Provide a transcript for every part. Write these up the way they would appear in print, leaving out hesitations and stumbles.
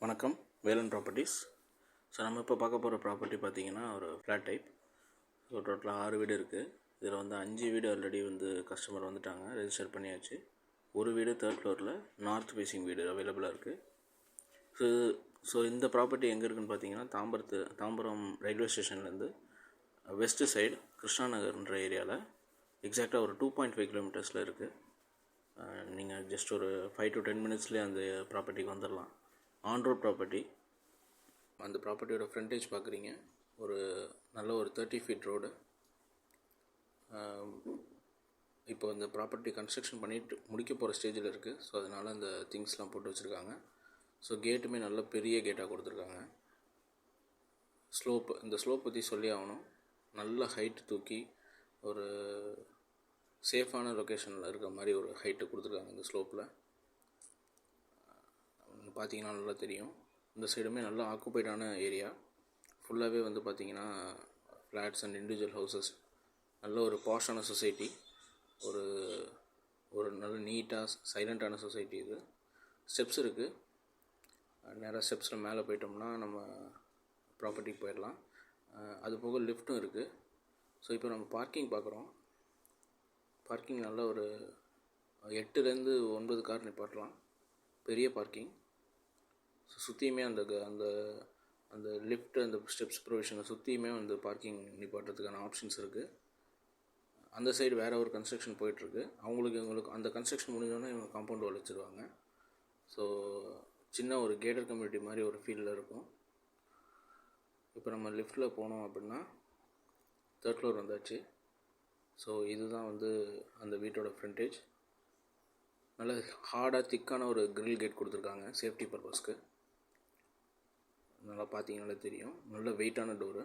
வணக்கம், Velan properties. So நம்ம இப்போ பார்க்க போகிற ப்ராப்பர்ட்டி பார்த்திங்கன்னா ஒரு ஃப்ளாட் டைப். ஸோ டோட்டலாக 6 வீடு இருக்குது. இதில் வந்து 5 வீடு ஆல்ரெடி வந்து கஸ்டமர் வந்துட்டாங்க, ரெஜிஸ்டர் பண்ணியாச்சு. ஒரு வீடு 3rd ஃப்ளோரில் நார்த் ஃபேஸிங் வீடு அவைலபிளாக இருக்குது. ஸோ இந்த ப்ராப்பர்ட்டி எங்கே இருக்குதுன்னு பார்த்தீங்கன்னா தாம்பரம் ரயில்வே ஸ்டேஷன்லேருந்து வெஸ்ட்டு சைடு கிருஷ்ணா நகர்ன்ற ஏரியாவில் எக்ஸாக்டாக ஒரு 2.5 கிலோமீட்டர்ஸில் இருக்குது. நீங்கள் ஜஸ்ட் ஒரு 5 to 10 மினிட்ஸ்லேயே அந்த ப்ராப்பர்ட்டிக்கு வந்துடலாம். On-road property. அந்த ப்ராப்பர்ட்டியோட ஃப்ரண்டேஜ் பார்க்குறீங்க, ஒரு நல்ல ஒரு 30 ஃபீட் ரோடு. இப்போ இந்த ப்ராப்பர்ட்டி கன்ஸ்ட்ரக்ஷன் பண்ணிட்டு முடிக்க போகிற ஸ்டேஜில் இருக்குது. ஸோ அதனால் அந்த திங்ஸ்லாம் போட்டு வச்சுருக்காங்க. ஸோ கேட்டுமே நல்ல பெரிய கேட்டாக கொடுத்துருக்காங்க. இந்த ஸ்லோப் பற்றி சொல்லி ஆகணும். நல்ல ஹைட்டு தூக்கி ஒரு சேஃபான லொக்கேஷனில் இருக்கிற மாதிரி ஒரு ஹைட்டு கொடுத்துருக்காங்க. இந்த ஸ்லோப்பில் பார்த்தீங்கன்னா நல்லா தெரியும். இந்த சைடுமே நல்லா ஆக்குபைடான ஏரியா. ஃபுல்லாகவே வந்து பார்த்திங்கன்னா ஃப்ளாட்ஸ் அண்ட் இண்டிவிஜுவல் ஹவுசஸ். நல்ல ஒரு பாஷான சொசைட்டி, ஒரு நல்ல நீட்டாக சைலண்ட்டான சொசைட்டி. இது ஸ்டெப்ஸ் இருக்குது. நேராக ஸ்டெப்ஸில் மேலே போயிட்டோம்னா நம்ம ப்ராப்பர்ட்டிக்கு போயிடலாம். அது போக லிஃப்ட்டும் இருக்குது. ஸோ இப்போ நம்ம பார்க்கிங் பார்க்குறோம். பார்க்கிங் நல்ல ஒரு 8 to 9 கார் நிப்பாட்டலாம். பெரிய பார்க்கிங். ஸோ சுற்றியுமே அந்த அந்த லிஃப்ட், அந்த ஸ்டெப்ஸ் ப்ரொவிஷனை சுற்றியுமே வந்து பார்க்கிங் நிப்பாட்டுறதுக்கான ஆப்ஷன்ஸ் இருக்குது. அந்த சைடு வேறு ஒரு கன்ஸ்ட்ரக்ஷன் போயிட்டுருக்கு. எங்களுக்கு அந்த கன்ஸ்ட்ரக்ஷன் முடிஞ்சோன்னே இவங்க காம்பவுண்ட் வால் வச்சுருவாங்க. ஸோ சின்ன ஒரு கேட்டட் கம்யூனிட்டி மாதிரி ஒரு ஃபீல்டில் இருக்கும். இப்போ நம்ம லிஃப்ட்டில் போனோம் அப்படின்னா 3rd ஃப்ளோர் வந்தாச்சு. ஸோ இதுதான் வந்து அந்த வீட்டோட ஃப்ரண்டேஜ். நல்ல ஹார்டாக திக்கான ஒரு கிரில் கேட் கொடுத்துருக்காங்க சேஃப்டி பர்பஸ்க்கு. நல்லா பார்த்தீங்கன்னாலே தெரியும், நல்ல வெயிட்டான டோரு.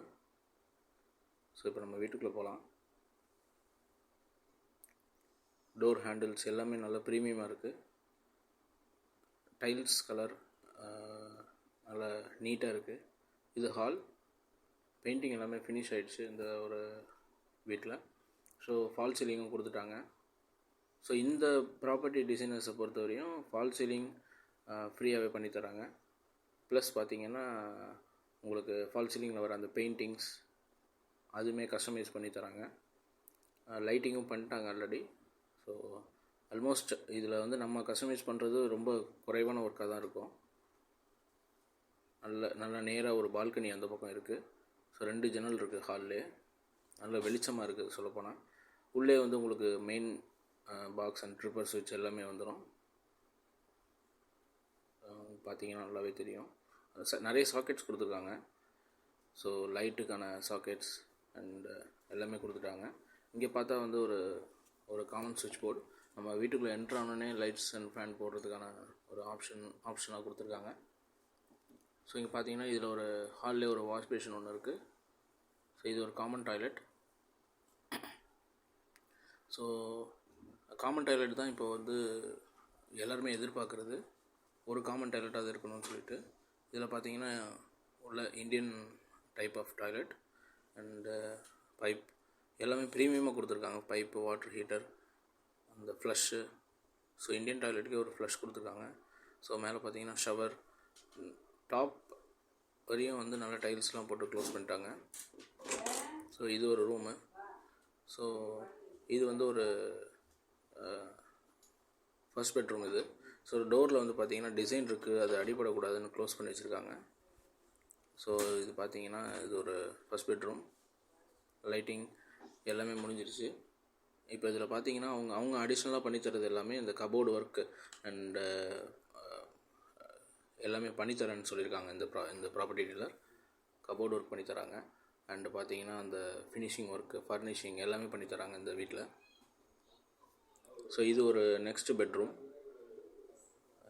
ஸோ இப்போ நம்ம வீட்டுக்குள்ளே போகலாம். டோர் ஹேண்டில்ஸ் எல்லாமே நல்ல ப்ரீமியமாக இருக்குது. டைல்ஸ் கலர் நல்லா நீட்டாக இருக்குது. இது ஹால். பெயிண்டிங் எல்லாமே ஃபினிஷ் ஆகிடுச்சு இந்த ஒரு வீட்டில். ஸோ ஃபால் சீலிங்கும் கொடுத்துட்டாங்க. ஸோ இந்த ப்ராப்பர்ட்டி டிசைனர்ஸை பொறுத்தவரையும் ஃபால் சீலிங் ஃப்ரீயாகவே பண்ணித்தராங்க. ப்ளஸ் பார்த்திங்கன்னா உங்களுக்கு ஃபால் சீலிங்கில் வர அந்த பெயிண்டிங்ஸ் அதுவுமே கஸ்டமைஸ் பண்ணி தராங்க. லைட்டிங்கும் பண்ணிட்டாங்க ஆல்ரெடி. ஸோ ஆல்மோஸ்ட் இதில் வந்து நம்ம கஸ்டமைஸ் பண்ணுறது ரொம்ப குறைவான ஒர்க்காக தான் இருக்கும். நல்லா நேராக ஒரு பால்கனி அந்த பக்கம் இருக்குது. ஸோ 2 ஜன்னல் இருக்குது ஹால்லே. நல்ல வெளிச்சமாக இருக்குது சொல்லப்போனால். உள்ளே வந்து உங்களுக்கு மெயின் பாக்ஸ் அண்ட் ட்ரிப்பர் சுவிட்ச் எல்லாமே வந்துடும். பார்த்தீங்கன்னா நல்லாவே தெரியும். நிறைய சாக்கெட்ஸ் கொடுத்துருக்காங்க. ஸோ லைட்டுக்கான சாக்கெட்ஸ் அண்ட் எல்லாமே கொடுத்துட்டாங்க. இங்கே பார்த்தா வந்து ஒரு காமன் சுவிட்ச் போர்டு. நம்ம வீட்டுக்குள்ளே என்ட்ரானோடனே லைட்ஸ் அண்ட் ஃபேன் போடுறதுக்கான ஒரு ஆப்ஷனாக கொடுத்துருக்காங்க. ஸோ இங்கே பார்த்தீங்கன்னா இதில் ஒரு ஹாலில் ஒரு வாஷ் பேஷன் ஒன்று இருக்குது. ஸோ இது ஒரு common toilet. So common toilet தான் இப்போ வந்து எல்லாருமே எதிர்பார்க்குறது. ஒரு காமன் டாய்லெட்டாக இருக்கணும்னு சொல்லிட்டு இதில் பார்த்தீங்கன்னா உள்ள Indian type of toilet and pipe எல்லாமே ப்ரீமியமாக கொடுத்துருக்காங்க. பைப்பு, வாட்டர் ஹீட்டர், அந்த ஃப்ளஷ்ஷு. ஸோ இந்தியன் டாய்லெட்டுக்கே ஒரு ஃப்ளஷ் கொடுத்துருக்காங்க. ஸோ மேலே பார்த்தீங்கன்னா ஷவர், டாப் வரையும் வந்து நல்லா டைல்ஸ்லாம் போட்டு க்ளோஸ் பண்ணிட்டாங்க. ஸோ இது ஒரு ரூமு. ஸோ இது வந்து ஒரு ஃபர்ஸ்ட் பெட்ரூம் இது. ஸோ டோரில் வந்து பார்த்திங்கன்னா டிசைன் இருக்குது, அது அடிபடக்கூடாதுன்னு க்ளோஸ் பண்ணி வச்சுருக்காங்க. ஸோ இது பார்த்திங்கன்னா இது ஒரு ஃபர்ஸ்ட் பெட்ரூம். லைட்டிங் எல்லாமே முடிஞ்சிருச்சு. இப்போ இதில் பார்த்திங்கன்னா அவங்க அடிஷ்னலாக பண்ணித்தரது எல்லாமே இந்த கபோர்டு ஒர்க்கு அண்டு எல்லாமே பண்ணித்தரேன்னு சொல்லியிருக்காங்க. இந்த ப்ராப்பர்ட்டி டீலர் கபோர்டு ஒர்க் பண்ணித்தராங்க. அண்டு பார்த்திங்கன்னா அந்த ஃபினிஷிங் ஒர்க்கு, ஃபர்னிஷிங் எல்லாமே பண்ணித்தராங்க இந்த வீட்டில். ஸோ இது ஒரு நெக்ஸ்ட் பெட்ரூம்.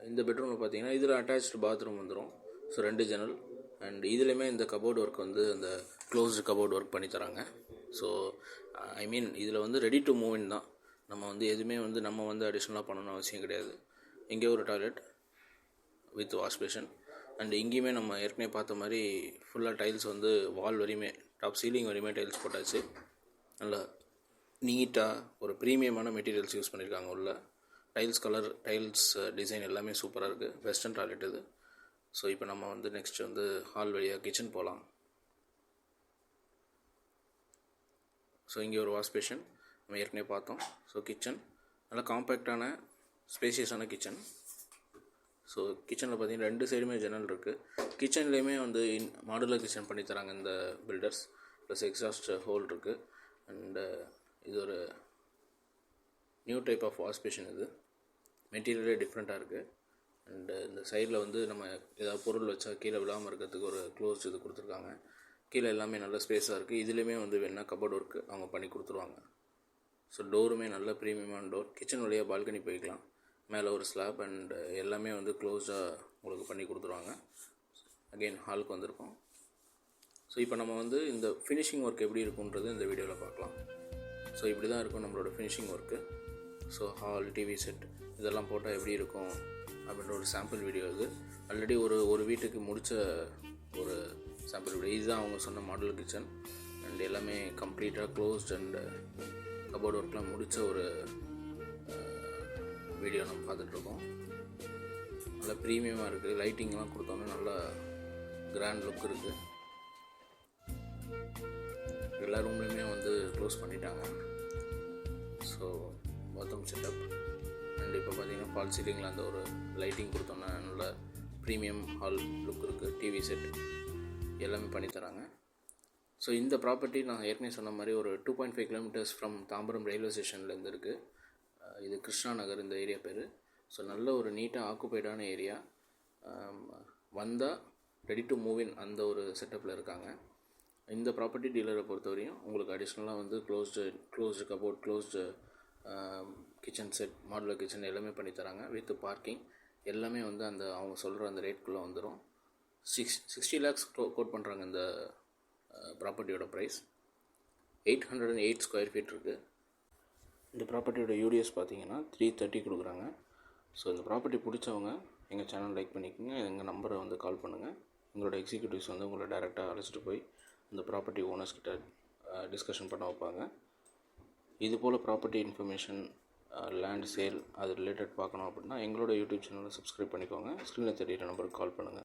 இந்த பெட்ரூமில் பார்த்தீங்கன்னா இதில் அட்டாச்டு பாத்ரூம் வந்துடும். ஸோ 2 ஜன்னல் அண்ட் இதுலேயுமே இந்த கபோர்டு ஒர்க் வந்து அந்த க்ளோஸ்டு கபோர்டு ஒர்க் பண்ணித்தராங்க. ஸோ இதில் வந்து ரெடி டு மூவ் இன் தான். நம்ம வந்து எதுவுமே வந்து நம்ம வந்து அடிஷ்னலாக பண்ணணும்னு அவசியம் கிடையாது. இங்கே ஒரு toilet with wash passion and இங்கேயுமே நம்ம ஏற்கனவே பார்த்த மாதிரி ஃபுல்லாக டைல்ஸ் வந்து வால் வரையுமே, டாப் சீலிங் வரையுமே டைல்ஸ் போட்டாச்சு. நல்லா நீட்டாக ஒரு ப்ரீமியமான மெட்டீரியல்ஸ் யூஸ் பண்ணியிருக்காங்க உள்ள. டைல்ஸ் கலர், டைல்ஸ் டிசைன் எல்லாமே சூப்பராக இருக்குது. வெஸ்டர்ன் டாய்லெட் இது. ஸோ இப்போ நம்ம வந்து நெக்ஸ்ட் வந்து ஹால் வழியாக கிச்சன் போகலாம். ஸோ இங்கே ஒரு வாஷ் பேஷன் நம்ம ஏற்கனவே பார்த்தோம். ஸோ கிச்சன் நல்லா காம்பேக்டான ஸ்பேசியஸான கிச்சன். ஸோ கிச்சனில் பார்த்தீங்கன்னா 2 சைடுமே ஜன்னல் இருக்குது. கிச்சன்லேயுமே வந்து மாடுலர் கிச்சன் பண்ணி தராங்க இந்த பில்டர்ஸ். ப்ளஸ் எக்ஸாஸ்ட் ஹோல் இருக்குது. அண்டு இது ஒரு new type of wash basin. இது மெட்டீரியலே டிஃப்ரெண்ட்டாக இருக்குது. அண்டு இந்த சைடில் வந்து நம்ம ஏதாவது பொருள் வச்சா கீழே விழாமல் இருக்கிறதுக்கு ஒரு க்ளோஸ் இது கொடுத்துருக்காங்க. கீழே எல்லாமே நல்ல ஸ்பேஸாக இருக்குது. இதுலேயுமே வந்து வேணால் கபோர்ட் ஒர்க்கு அவங்க பண்ணி கொடுத்துருவாங்க. ஸோ டோருமே நல்ல ப்ரீமியமான டோர். கிச்சன் வழியாக பால்கனி போய்க்கலாம். மேலே ஒரு ஸ்லாப் அண்ட் எல்லாமே வந்து க்ளோஸாக உங்களுக்கு பண்ணி கொடுத்துருவாங்க. அகெயின் ஹாலுக்கு வந்திருக்கோம். ஸோ இப்போ நம்ம வந்து இந்த ஃபினிஷிங் ஒர்க் எப்படி இருக்குன்றது இந்த வீடியோவில் பார்க்கலாம். ஸோ இப்படி தான் இருக்கும் நம்மளோட finishing work. So hall, TV set இதெல்லாம் போட்டால் எப்படி இருக்கும் அப்படின்ற ஒரு சாம்பிள் வீடியோ இது. ஆல்ரெடி ஒரு வீட்டுக்கு முடித்த ஒரு சாம்பிள் வீடியோ. இதுதான் அவங்க சொன்ன மாடல் கிச்சன். அண்ட் எல்லாமே கம்ப்ளீட்டாக க்ளோஸ்ட் அண்டு கபோர்ட் ஒர்க்லாம் முடித்த ஒரு வீடியோ நம்ம பார்த்துட்ருக்கோம். நல்லா ப்ரீமியமாக இருக்குது. லைட்டிங்லாம் கொடுத்தோன்னே நல்லா கிராண்ட் லுக் இருக்குது. எல்லா ரூம்லேயுமே வந்து க்ளோஸ் பண்ணிட்டாங்க. ஸோ பாத்ரூம் செட்டப் அண்ட் இப்போ பார்த்தீங்கன்னா ஃபால் சீலிங்கில் அந்த ஒரு லைட்டிங் கொடுத்தோன்னா நல்ல ப்ரீமியம் ஹால் லுக் இருக்குது. டிவி செட் எல்லாமே பண்ணித்தராங்க. ஸோ இந்த ப்ராப்பர்ட்டி நான் ஏற்கனவே சொன்ன மாதிரி ஒரு 2.5 கிலோமீட்டர்ஸ் ஃப்ரம் தாம்பரம் ரயில்வே ஸ்டேஷன்லேருந்து இருக்குது. இது கிருஷ்ணா நகர் இந்த ஏரியா பேர். ஸோ நல்ல ஒரு நீட்டாக ஆக்குபைடான ஏரியா. வந்தால் ரெடி டு மூவ் இன் அந்த ஒரு செட்டப்பில் இருக்காங்க. இந்த ப்ராப்பர்ட்டி டீலரை பொறுத்தவரையும் உங்களுக்கு அடிஷ்னலாக வந்து closed cupboard, closed kitchen set, modular kitchen எல்லாமே பண்ணித்தராங்க. வித் பார்க்கிங் எல்லாமே வந்து அந்த அவங்க சொல்கிற அந்த ரேட்குள்ளே வந்துடும். 60 lakhs கோட் பண்ணுறாங்க இந்த ப்ராப்பர்ட்டியோட ப்ரைஸ். 808 ஸ்கொயர் ஃபீட் இருக்குது. இந்த ப்ராப்பர்ட்டியோட யூடிஎஸ் பார்த்தீங்கன்னா 330 கொடுக்குறாங்க. ஸோ இந்த ப்ராப்பர்ட்டி பிடிச்சவங்க எங்கள் சேனல் லைக் பண்ணிக்கோங்க. எங்கள் நம்பரை வந்து கால் பண்ணுங்கள். எங்களோட எக்ஸிக்யூட்டிவ்ஸ் வந்து உங்களை டைரெக்டாக அழைச்சிட்டு போய் இந்த ப்ராப்பர்ட்டி ஓனர்ஸ்கிட்ட டிஸ்கஷன் பண்ண வைப்பாங்க. இது போல் ப்ராப்பர்ட்டி இன்ஃபர்மேஷன், லேண்ட் சேல் அது ரிலேட்டட் பார்க்கணும் அப்படின்னா எங்களோட யூடியூப் சேனலை சப்ஸ்கிரைப் பண்ணிக்கோங்க. ஸ்க்ரீனில் தெரியிற நம்பருக்கு கால் பண்ணுங்கள்.